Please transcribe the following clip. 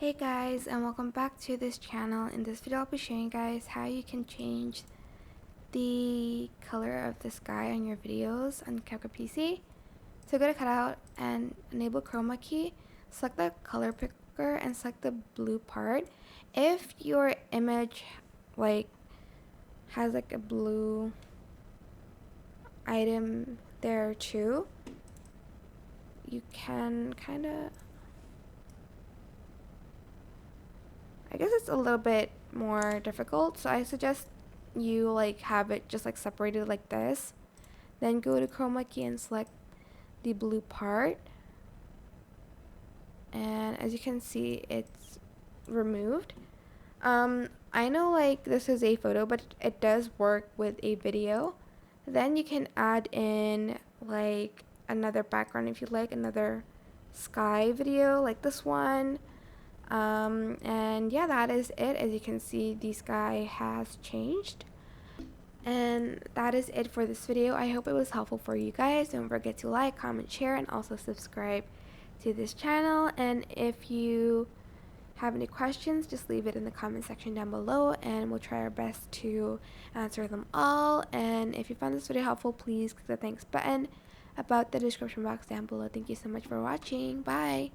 Hey guys, and welcome back to this channel. In this video I'll be showing you guys how you can change the color of the sky on your videos on CapCut PC. So go to cutout and enable chroma key, select the color picker and select the blue part. If your image has a blue item there too, you can I guess it's a little bit more difficult, so I suggest you have it just separated like this. Then go to chroma key and select the blue part, and as you can see, it's removed. I know this is a photo, but it does work with a video. Then you can add in another background if you like, another sky video like this one. And yeah, that is it. As you can see, the sky has changed. And that is it for this video. I hope it was helpful for you guys. Don't forget to like, comment, share, and also subscribe to this channel. And if you have any questions, just leave it in the comment section down below and we'll try our best to answer them all. And if you found this video helpful, please click the thanks button about the description box down below. Thank you so much for watching. Bye.